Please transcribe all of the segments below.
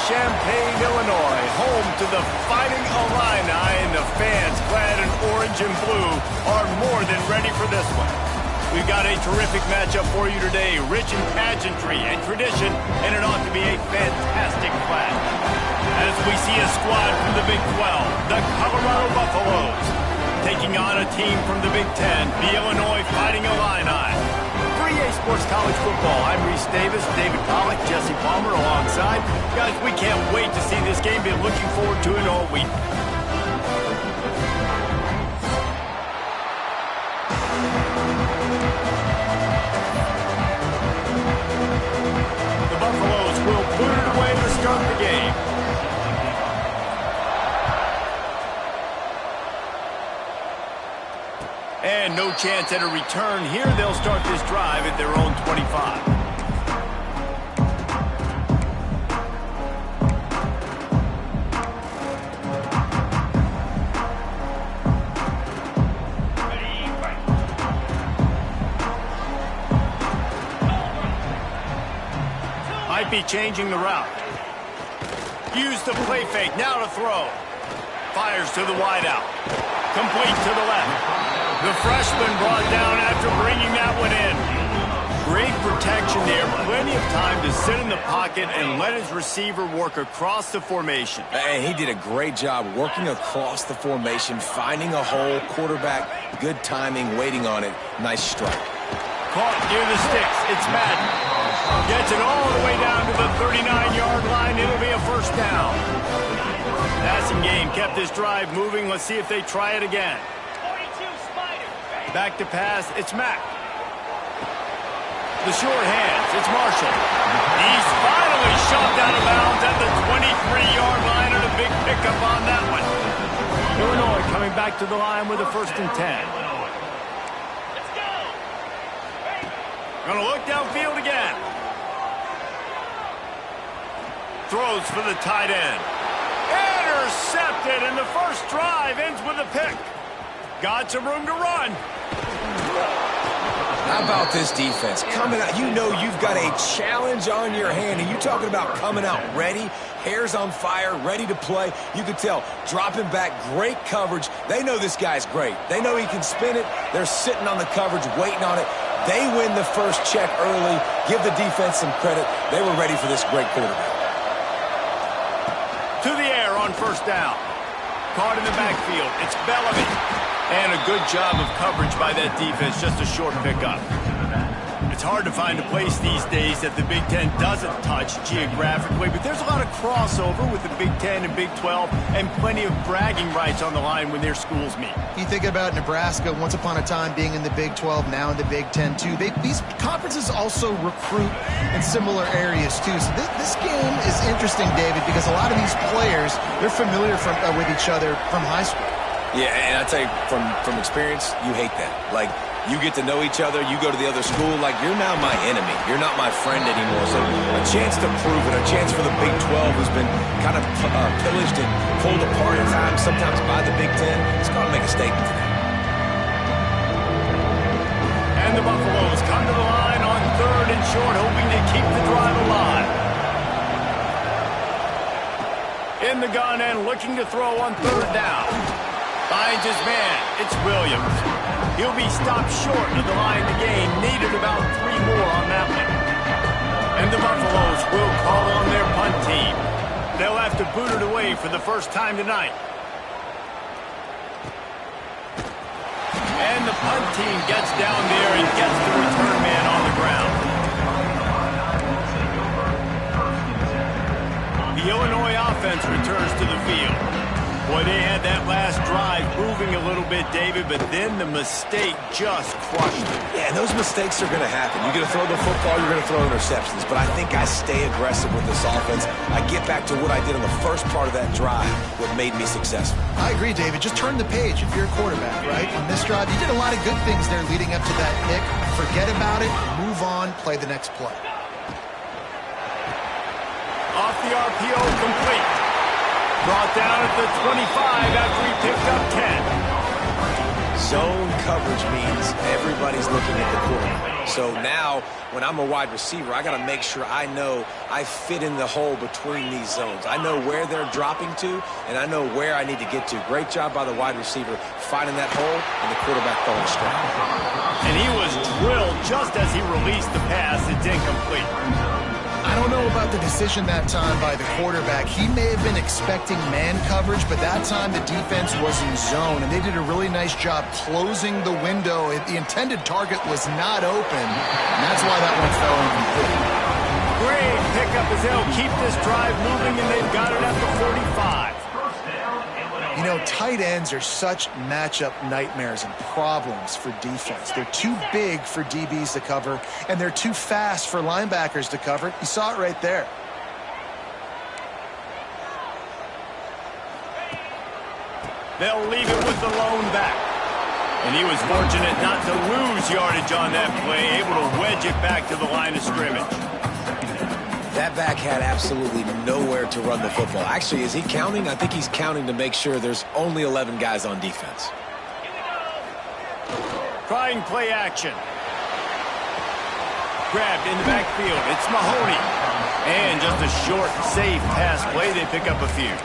Champaign, Illinois, home to the Fighting Illini, and the fans clad in orange and blue are more than ready for this one. We've got a terrific matchup for you today, rich in pageantry and tradition, and it ought to be a fantastic clash. As we see a squad from the Big 12, the Colorado Buffaloes, taking on a team from the Big 10, the Illinois Fighting Illini. 3A Sports College Football. I'm Reese Davis, David Pollock, Jesse Palmer alongside. Guys, we can't wait to see this game. Been looking forward to it all week. The Buffaloes will put it away to start the game. And no chance at a return here. They'll start this drive at their own 25. Might be changing the route. Use the play fake. Now to throw. Fires to the wideout. Complete to the left. The freshman brought down after bringing that one in. Great protection there. Plenty of time to sit in the pocket and let his receiver work across the formation. And he did a great job working across the formation, finding a hole, quarterback, good timing, waiting on it. Nice strike. Caught near the sticks. It's Madden. Gets it all the way down to the 39-yard line. It'll be a first down. Passing game kept this drive moving. Let's see if they try it again. Back to pass, it's Mack. The short hands, it's Marshall. He's finally shoved out of bounds at the 23-yard line, and a big pickup on that one. Illinois coming back to the line with a 1st and 10. Let's go. Gonna look downfield again. Throws for the tight end. Intercepted, and the first drive ends with a pick. Got some room to run. How about this defense? Coming out, you know you've got a challenge on your hand, and you're talking about coming out ready, hair's on fire, ready to play. You can tell, dropping back, great coverage. They know this guy's great. They know he can spin it. They're sitting on the coverage, waiting on it. They win the first check early. Give the defense some credit. They were ready for this great quarterback. To the air on first down. Caught in the backfield. It's Bellamy. And a good job of coverage by that defense, just a short pickup. It's hard to find a place these days that the Big Ten doesn't touch geographically, but there's a lot of crossover with the Big Ten and Big 12 and plenty of bragging rights on the line when their schools meet. You think about Nebraska, once upon a time being in the Big 12, now in the Big 10 too. These conferences also recruit in similar areas too. So this game is interesting, David, because a lot of these players, they're familiar with each other from high school. Yeah, and I tell you, from experience, you hate that. Like, you get to know each other, you go to the other school, like, you're now my enemy. You're not my friend anymore. So a chance to prove it, a chance for the Big 12, who's been kind of pillaged and pulled apart at times, sometimes by the Big 10. It's got to make a statement today. And the Buffaloes come to the line on 3rd and short, hoping to keep the drive alive. In the gun and looking to throw on 3rd down. Finds his man. It's Williams. He'll be stopped short of the line to gain. Needed about 3 more on that one. And the Buffaloes will call on their punt team. They'll have to boot it away for the first time tonight. And the punt team gets down there and gets the return man on the ground. The Illinois offense returns to the field. Boy, they had that last drive moving a little bit, David, but then the mistake just crushed them. Yeah, those mistakes are going to happen. You're going to throw the football, you're going to throw interceptions. But I think I stay aggressive with this offense. I get back to what I did on the first part of that drive, what made me successful. I agree, David. Just turn the page if you're a quarterback, right? On this drive, you did a lot of good things there leading up to that pick. Forget about it, move on, play the next play. Off the RPO, complete. Brought down at the 25 after he picked up 10. Zone coverage means everybody's looking at the quarterback. So now, when I'm a wide receiver, I got to make sure I know I fit in the hole between these zones. I know where they're dropping to, and I know where I need to get to. Great job by the wide receiver finding that hole, and the quarterback throwing straight. And he was drilled just as he released the pass. It's incomplete. I don't know about the decision that time by the quarterback. He may have been expecting man coverage, but that time the defense was in zone, and they did a really nice job closing the window. The intended target was not open, and that's why that one fell incomplete. Great pickup as they'll keep this drive moving, and they've got it at the 45. You know, tight ends are such matchup nightmares and problems for defense. They're too big for DBs to cover, and they're too fast for linebackers to cover. You saw it right there. They'll leave it with the lone back. And he was fortunate not to lose yardage on that play, able to wedge it back to the line of scrimmage. That back had absolutely nowhere to run the football. Actually, is he counting? I think he's counting to make sure there's only 11 guys on defense. Trying play action. Grabbed in the backfield. It's Mahoney. And just a short, safe pass play. They pick up a few.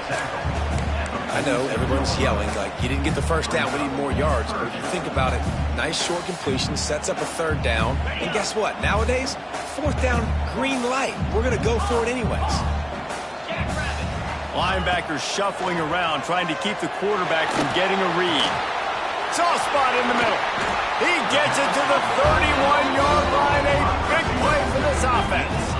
I know everyone's yelling like, you didn't get the first down, we need more yards. But if you think about it, nice short completion, sets up a third down. And guess what? Nowadays, fourth down, green light. We're going to go for it anyways. Linebackers shuffling around, trying to keep the quarterback from getting a read. Soft spot in the middle. He gets it to the 31-yard line. A big play for this offense.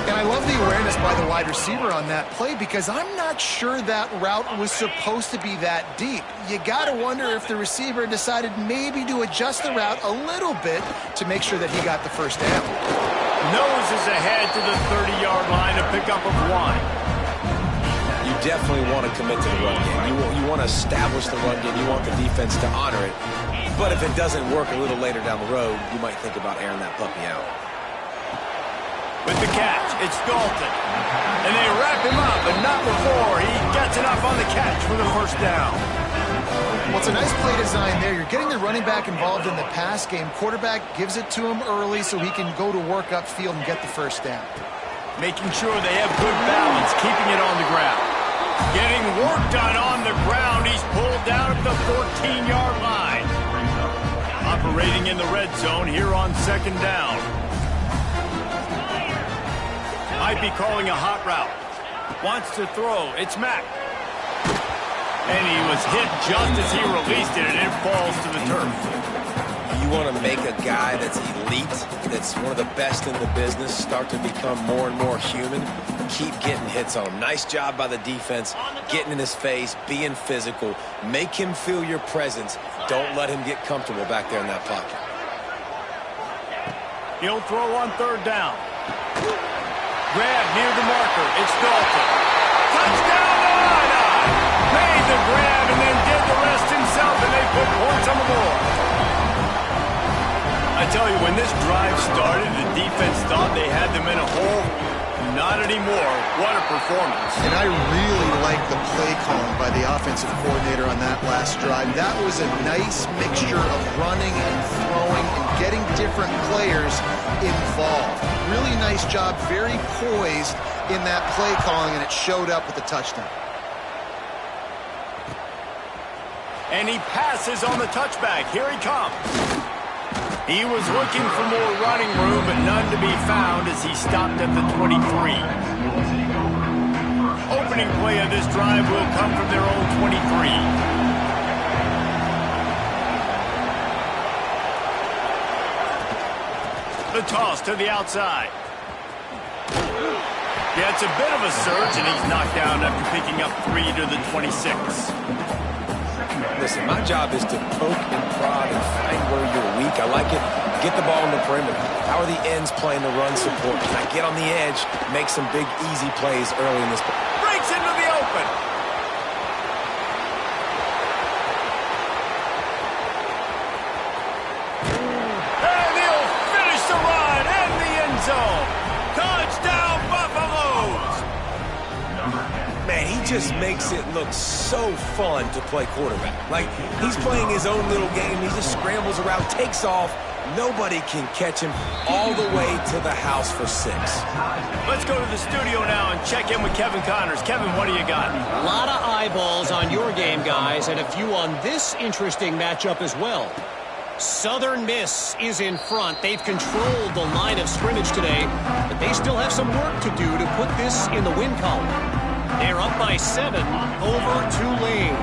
And I love the awareness by the wide receiver on that play because I'm not sure that route was supposed to be that deep. You got to wonder if the receiver decided maybe to adjust the route a little bit to make sure that he got the first down. Noses ahead to the 30-yard line, a pickup of 1. You definitely want to commit to the run game. You want to establish the run game. You want the defense to honor it. But if it doesn't work a little later down the road, you might think about airing that puppy out. With the catch, it's Dalton. And they wrap him up, but not before he gets enough on the catch for the first down. Well, it's a nice play design there. You're getting the running back involved in the pass game. Quarterback gives it to him early so he can go to work upfield and get the first down. Making sure they have good balance, keeping it on the ground. Getting work done on the ground. He's pulled down at the 14-yard line. Operating in the red zone here on second down. Might be calling a hot route. Wants to throw. It's Mack. And he was hit just as he released it, and it falls to the turf. You want to make a guy that's elite, that's one of the best in the business, start to become more and more human. Keep getting hits on him. Nice job by the defense, getting in his face, being physical. Make him feel your presence. Don't let him get comfortable back there in that pocket. He'll throw on third down. Grab near the marker. It's Dalton. Touchdown, Illini! Made the grab and then did the rest himself, and they put points on the board. I tell you, when this drive started, the defense thought they had them in a hole. Not anymore. What a performance. And I really like the play calling by the offensive coordinator on that last drive. That was a nice mixture of running and throwing and getting different players involved. Really nice job, very poised in that play calling, and it showed up with the touchdown. And he passes on the touchback. Here he comes. He was looking for more running room, but none to be found as he stopped at the 23. Opening play of this drive will come from their own 23. The toss to the outside. Yeah, it's a bit of a surge, and he's knocked down after picking up 3 to the 26. Listen, my job is to poke and prod and find where you're weak. I like it. Get the ball in the perimeter. How are the ends playing the run support? Can I get on the edge, make some big, easy plays early in this? Breaks into the open. And he'll finish the run in the end zone. Touchdown, Buffaloes. Man, he just makes it look so fun to play quarterback. Like, he's playing his own little game. He just scrambles around, takes off. Nobody can catch him all the way to the house for 6. Let's go to the studio now and check in with Kevin Connors. Kevin, what do you got? A lot of eyeballs on your game, guys, and a few on this interesting matchup as well. Southern Miss is in front. They've controlled the line of scrimmage today, but they still have some work to do to put this in the win column. They're up by 7 over Tulane.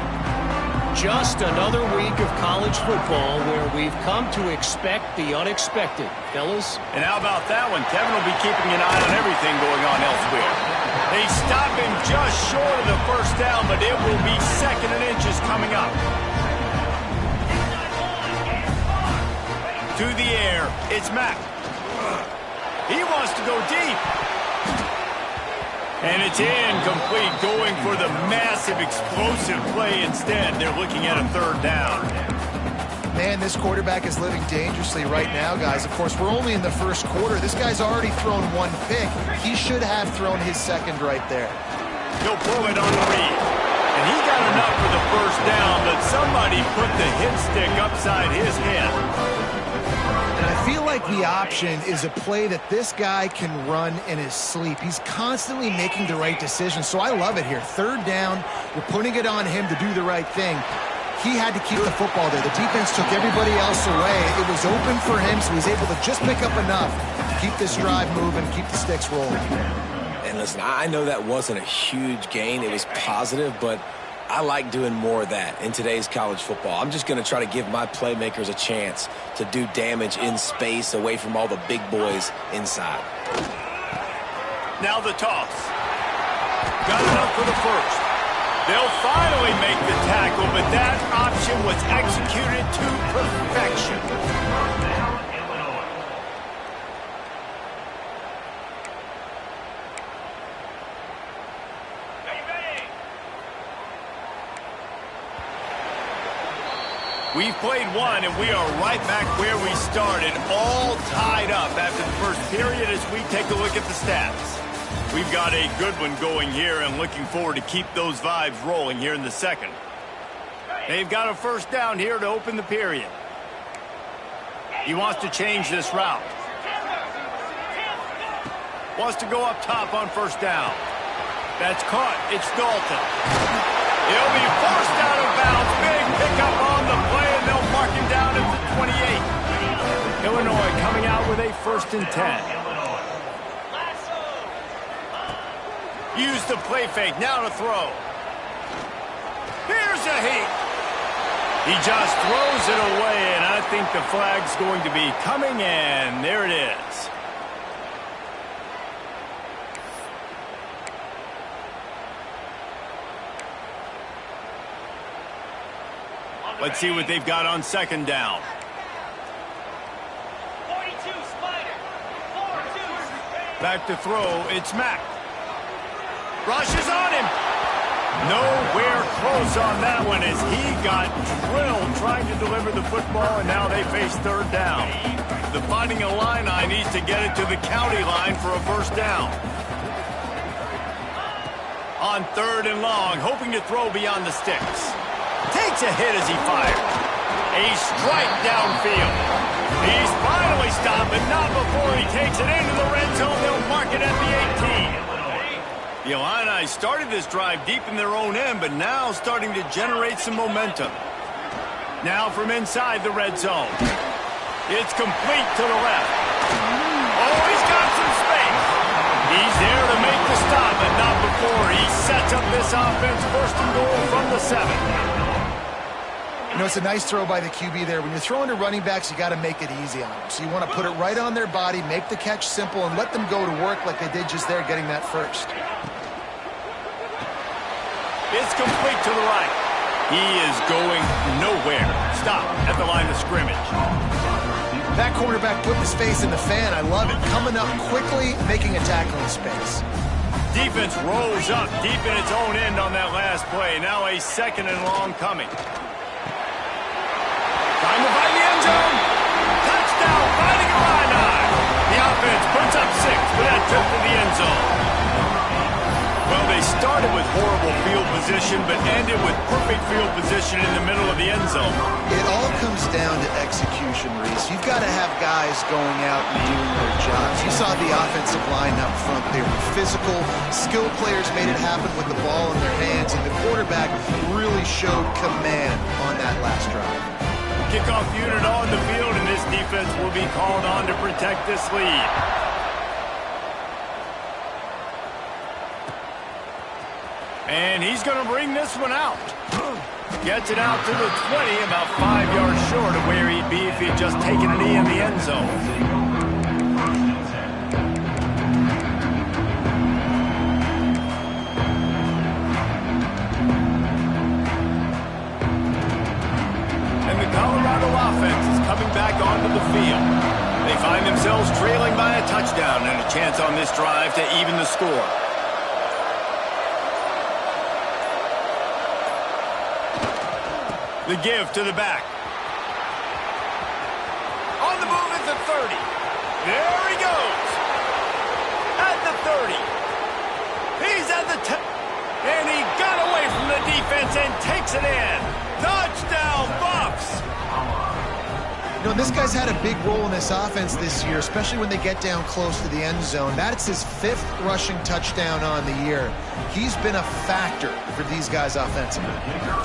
Just another week of college football where we've come to expect the unexpected, fellas. And how about that one? Kevin will be keeping an eye on everything going on elsewhere. They stop him just short of the first down, but it will be 2nd and inches coming up. To the air, it's Mack. He wants to go deep. And it's incomplete, going for the massive, explosive play instead. They're looking at a 3rd down. Man, this quarterback is living dangerously right now, guys. Of course, we're only in the first quarter. This guy's already thrown 1 pick. He should have thrown his 2nd right there. He'll pull it on the read. And he got enough for the first down, but somebody put the hit stick upside his head. And I feel like the option is a play that this guy can run in his sleep. He's constantly making the right decision, so I love it here. 3rd down, you're putting it on him to do the right thing. He had to keep the football there. The defense took everybody else away. It was open for him, so he's able to just pick up enough to keep this drive moving, keep the sticks rolling. And listen, I know that wasn't a huge gain. It was positive, but I like doing more of that in today's college football. I'm just going to try to give my playmakers a chance to do damage in space away from all the big boys inside. Now the toss. Got enough for the first. They'll finally make the tackle, but that option was executed to perfection. We've played one, and we are right back where we started, all tied up after the first period as we take a look at the stats. We've got a good one going here and looking forward to keep those vibes rolling here in the 2nd. They've got a first down here to open the period. He wants to change this route. Wants to go up top on first down. That's caught. It's Dalton. He'll be forced out of bounds. Big pickup on the play, and they'll mark him down at the 28. Illinois coming out with a 1st and 10. Use the play fake. Now to throw. Here's a heat. He just throws it away, and I think the flag's going to be coming in. There it is. Let's see what they've got on 2nd down. 42, Spider. 4-2. Back to throw. It's Mack. Rushes on him. Nowhere close on that one as he got drilled trying to deliver the football, and now they face 3rd down. The Fighting Illini needs to get it to the county line for a first down. On 3rd and long, hoping to throw beyond the sticks. Takes a hit as he fires. A strike downfield. He's finally stopped, but not before he takes it into the red zone. They'll mark it at the 18. The Illini started this drive deep in their own end, but now starting to generate some momentum. Now from inside the red zone. It's complete to the left. Oh, he's got some space. He's there to make the stop, but not before he sets up this offense 1st and goal from the 7. You know, it's a nice throw by the QB there. When you're throwing to running backs, you got to make it easy on them. So you want to put it right on their body, make the catch simple, and let them go to work like they did just there, getting that first. It's complete to the right. He is going nowhere. Stop at the line of scrimmage. That cornerback put his face in the fan. I love it. Coming up quickly, making a tackle in space. Defense rolls up deep in its own end on that last play. Now a 2nd and long coming. Trying to find the end zone. Touchdown, Fighting Illini. The offense puts up 6 for that trip to the end zone. Well, They started with horrible field position, but ended with perfect field position in the middle of the end zone. It all comes down to execution, Reese. You've got to have guys going out and doing their jobs. You saw the offensive line up front. They were physical. Skilled players made it happen with the ball in their hands, and the quarterback really showed command on that last drive. Kickoff unit on the field, and this defense will be called on to protect this lead. And he's going to bring this one out. Gets it out to the 20, about 5 yards short of where he'd be if he'd just taken a knee in the end zone. And the Colorado offense is coming back onto the field. They find themselves trailing by a touchdown and a chance on this drive to even the score. The give to the back. On the move at the 30. There he goes. At the 30. He's at the 10. And he got away from the defense and takes it in. Touchdown, Buffs. You know, this guy's had a big role in this offense this year, especially when they get down close to the end zone. That's his 5th rushing touchdown on the year. He's been a factor for these guys offensively.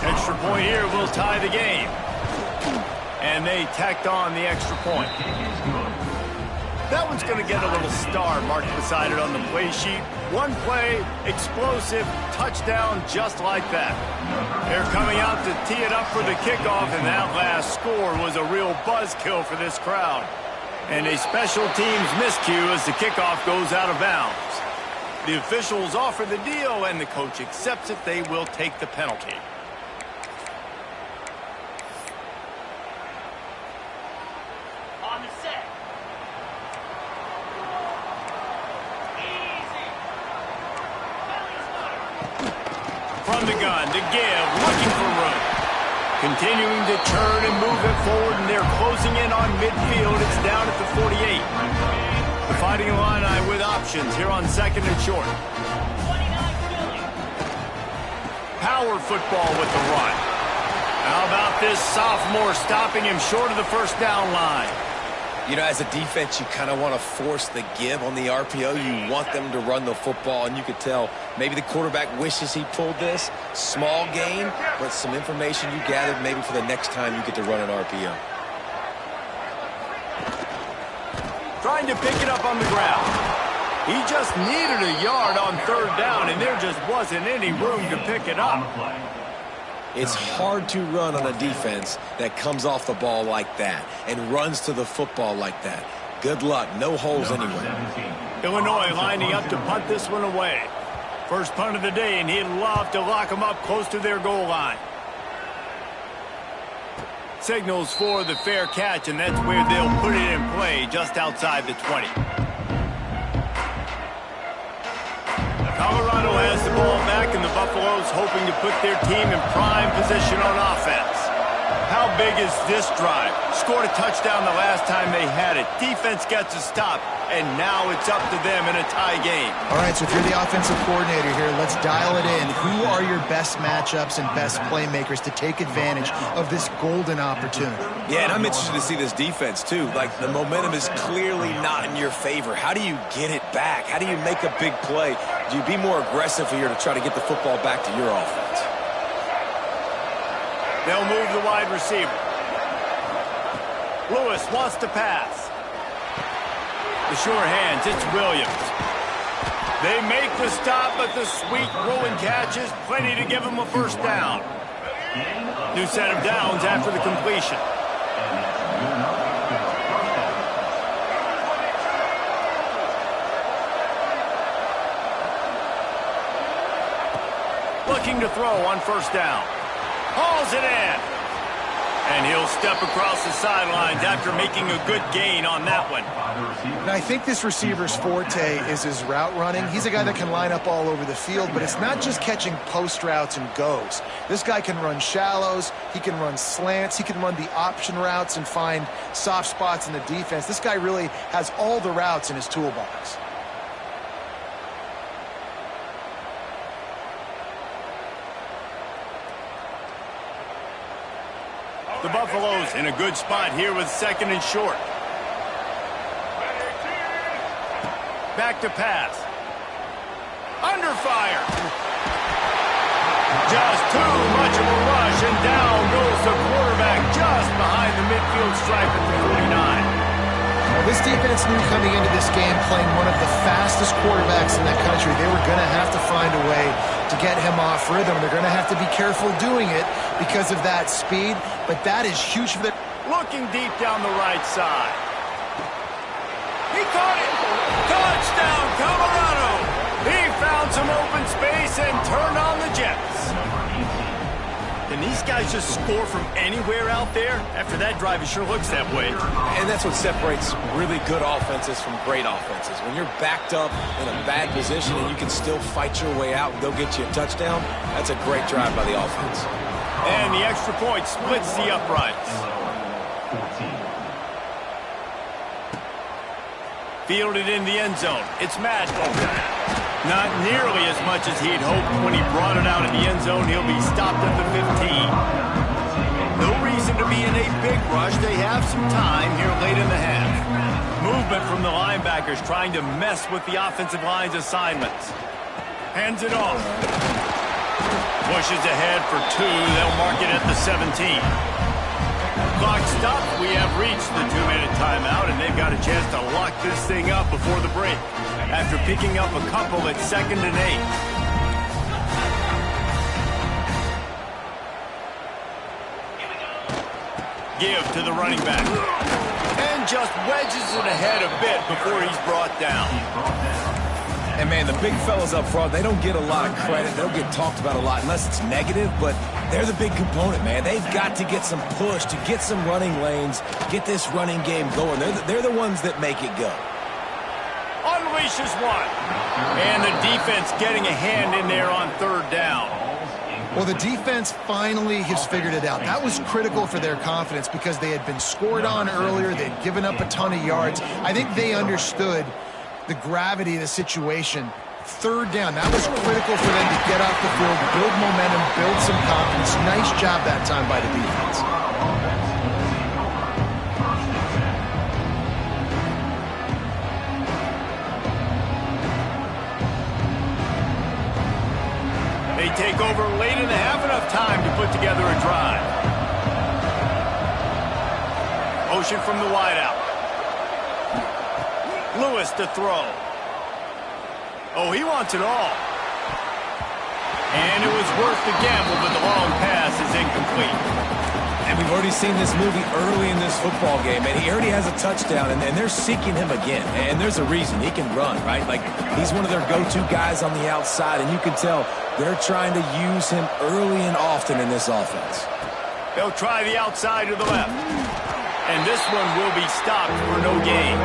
Extra point here will tie the game. And they tacked on the extra point. That one's going to get a little star marked beside it on the play sheet. One play, explosive, touchdown just like that. They're coming out to tee it up for the kickoff, and that last score was a real buzzkill for this crowd. And a special teams miscue as the kickoff goes out of bounds. The officials offer the deal, and the coach accepts it. They will take the penalty. On the set. Easy. Belly starter. From the gun to give, looking for room. Continuing to turn and move it forward, and they're closing in on midfield. It's down at the 48. The Fighting Illini with options here on 2nd and short. 29 Philly. Power football with the run. How about this sophomore stopping him short of the first down line? You know, as a defense, you kind of want to force the give on the RPO. You want them to run the football, and you could tell maybe the quarterback wishes he pulled this. Small gain, but some information you gathered maybe for the next time you get to run an RPO. Trying to pick it up on the ground. He just needed a yard on 3rd down, and there just wasn't any room to pick it up. It's hard to run on a defense that comes off the ball like that and runs to the football like that. Good luck. No holes anywhere. Illinois lining up to punt this one away. First punt of the day, and he'd love to lock them up close to their goal line. Signals for the fair catch, and that's where they'll put it in play, just outside the 20. Colorado has the ball back, and the Buffaloes hoping to put their team in prime position on offense. How big is this drive? Scored a touchdown the last time they had it. Defense gets a stop, and now it's up to them in a tie game. All right, so if you're the offensive coordinator here, let's dial it in. Who are your best matchups and best playmakers to take advantage of this golden opportunity? Yeah, and I'm interested to see this defense, too. Like, the momentum is clearly not in your favor. How do you get it back? How do you make a big play? Do you be more aggressive here to try to get the football back to your offense? They'll move the wide receiver. Lewis wants to pass. The sure hands, it's Williams. They make the stop, but the sweet rolling catch is plenty to give them a first down. New set of downs after the completion. Looking to throw on first down. Hauls it in. And he'll step across the sidelines after making a good gain on that one. And I think this receiver's forte is his route running. He's a guy that can line up all over the field, but it's not just catching post routes and goes. This guy can run shallows, he can run slants, he can run the option routes and find soft spots in the defense. This guy really has all the routes in his toolbox. throws in a good spot here with second and short. Back to pass. Under fire. Just too much of a rush, and down goes the quarterback just behind the midfield stripe at the 49. This defense knew coming into this game, playing one of the fastest quarterbacks in the country, they were going to have to find a way to get him off rhythm. They're going to have to be careful doing it because of that speed, but that is huge for them. Looking deep down the right side. He caught it. Touchdown, Colorado. He found some open space and turned on the Jets. Can these guys just score from anywhere out there? After that drive, it sure looks that way. And that's what separates really good offenses from great offenses. When you're backed up in a bad position and you can still fight your way out and go get you a touchdown, that's a great drive by the offense. And the extra point splits the uprights. Fielded in the end zone. It's Madden. Not nearly as much as he'd hoped when he brought it out in the end zone. He'll be stopped at the 15. No reason to be in a big rush. They have some time here late in the half. Movement from the linebackers trying to mess with the offensive line's assignments. Hands it off. Pushes ahead for 2. They'll mark it at the 17. Clock stopped. We have reached the 2-minute timeout, and they've got a chance to lock this thing up before the break after picking up a couple at 2nd and 8. Give to the running back. And just wedges it ahead a bit before he's brought down. And, man, the big fellas up front, they don't get a lot of credit. They don't get talked about a lot unless it's negative, but they're the big component, man. They've got to get some push, to get some running lanes, get this running game going. They're the ones that make it go. Unleashes one. And the defense getting a hand in there on 3rd down. Well, the defense finally has figured it out. That was critical for their confidence because they had been scored on earlier. They'd given up a ton of yards. I think they understood the gravity of the situation. 3rd down, that was critical for them to get off the field, build momentum, build some confidence. Nice job that time by the defense. They take over late in the half, enough time to put together a drive. Motion from the wideout. Lewis to throw. Oh, he wants it all. And it was worth the gamble, but the long pass is incomplete. And we've already seen this movie early in this football game, and he already has a touchdown, and they're seeking him again. And there's a reason. He can run, right? Like, he's one of their go-to guys on the outside, and you can tell they're trying to use him early and often in this offense. They'll try the outside to the left. And this one will be stopped for no gain.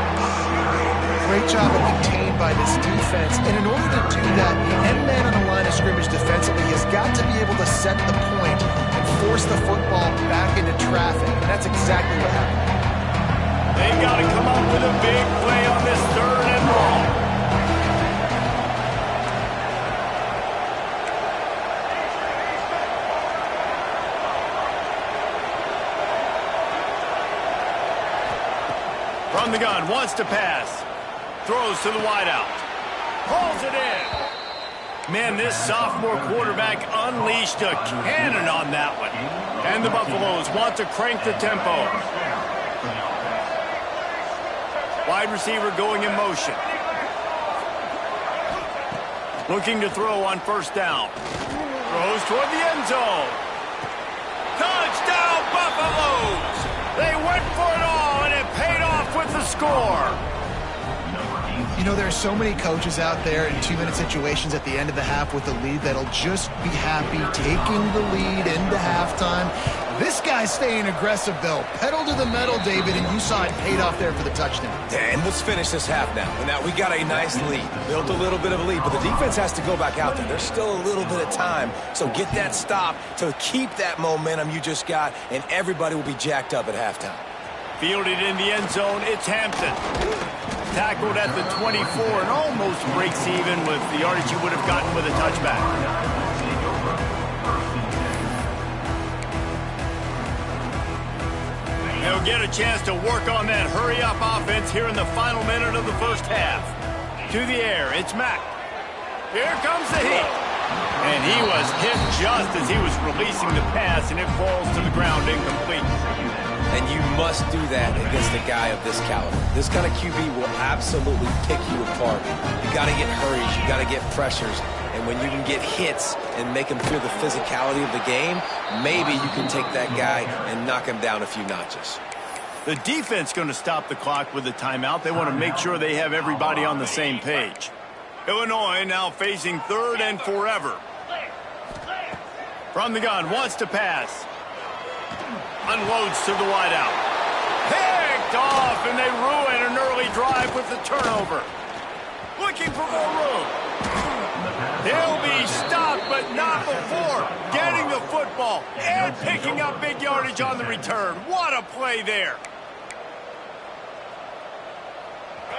Great job of contained by this defense. And in order to do that, the end man on the line of scrimmage defensively has got to be able to set the point and force the football back into traffic. And that's exactly what happened. They've got to come up with a big play on this 3rd and long. From the gun, wants to pass. Throws to the wideout. Pulls it in. Man, this sophomore quarterback unleashed a cannon on that one. And the Buffaloes want to crank the tempo. Wide receiver going in motion. Looking to throw on 1st down. Throws toward the end zone. Touchdown, Buffaloes! They went for it all, and it paid off with the score. You know, there are so many coaches out there in 2-minute situations at the end of the half with the lead that'll just be happy taking the lead into halftime. This guy's staying aggressive, though. Pedal to the metal, David, and you saw it paid off there for the touchdown. And let's finish this half now. And now we got a nice lead. Built a little bit of a lead, but the defense has to go back out there. There's still a little bit of time. So get that stop to keep that momentum you just got, and everybody will be jacked up at halftime. Fielded in the end zone, it's Hampton. Tackled at the 24 and almost breaks even with the yardage he would have gotten with a touchback. They'll get a chance to work on that hurry-up offense here in the final minute of the first half. To the air, it's Mack. Here comes the heat. And he was hit just as he was releasing the pass, and it falls to the ground incomplete. And you must do that against a guy of this caliber. This kind of QB will absolutely pick you apart. You got to get hurries. You got to get pressures. And when you can get hits and make him feel the physicality of the game, maybe you can take that guy and knock him down a few notches. The defense going to stop the clock with a timeout. They want to make sure they have everybody on the same page. Illinois now facing third and forever. From the gun, wants to pass. Unloads to the wideout. Picked off, and they ruin an early drive with the turnover. Looking for more room. He'll be stopped, but not before getting the football and picking up big yardage on the return. What a play there.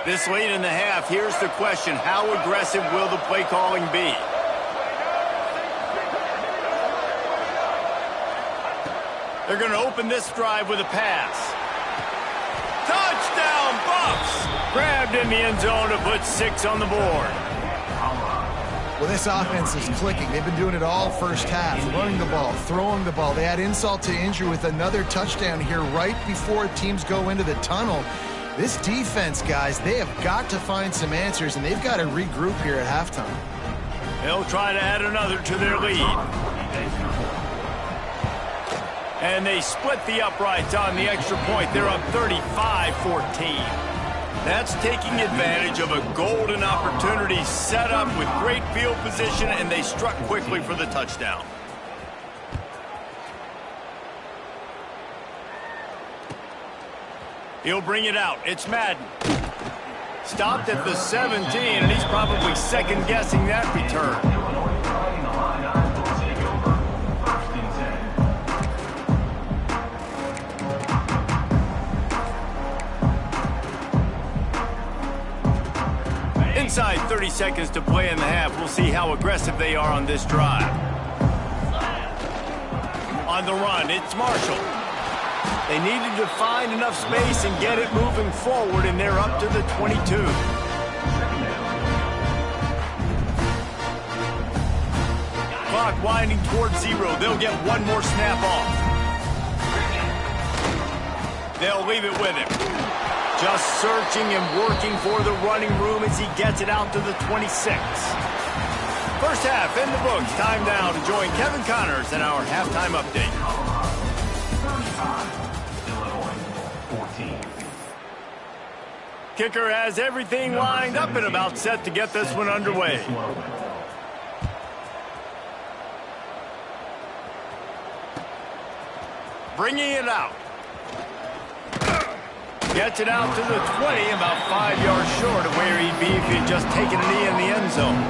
This late in the half, here's the question. How aggressive will the play calling be? They're going to open this drive with a pass. Touchdown, Buffs! Grabbed in the end zone to put 6 on the board. Well, this offense is clicking. They've been doing it all first half, running the ball, throwing the ball. They had insult to injury with another touchdown here right before teams go into the tunnel. This defense, guys, they have got to find some answers, and they've got to regroup here at halftime. They'll try to add another to their lead. And they split the uprights on the extra point. They're up 35-14. That's taking advantage of a golden opportunity set up with great field position, and they struck quickly for the touchdown. He'll bring it out. It's Madden. Stopped at the 17, and he's probably second-guessing that return. Inside 30 seconds to play in the half. We'll see how aggressive they are on this drive. On the run, it's Marshall. They needed to find enough space and get it moving forward, and they're up to the 22. Clock winding towards 0. They'll get one more snap off. They'll leave it with him. Just searching and working for the running room as he gets it out to the 26. First half in the books. Time now to join Kevin Connors in our halftime update. Kicker has everything lined up and about set to get this one underway. Bringing it out. Gets it out to the 20, about 5 yards short of where he'd be if he had just taken a knee in the end zone.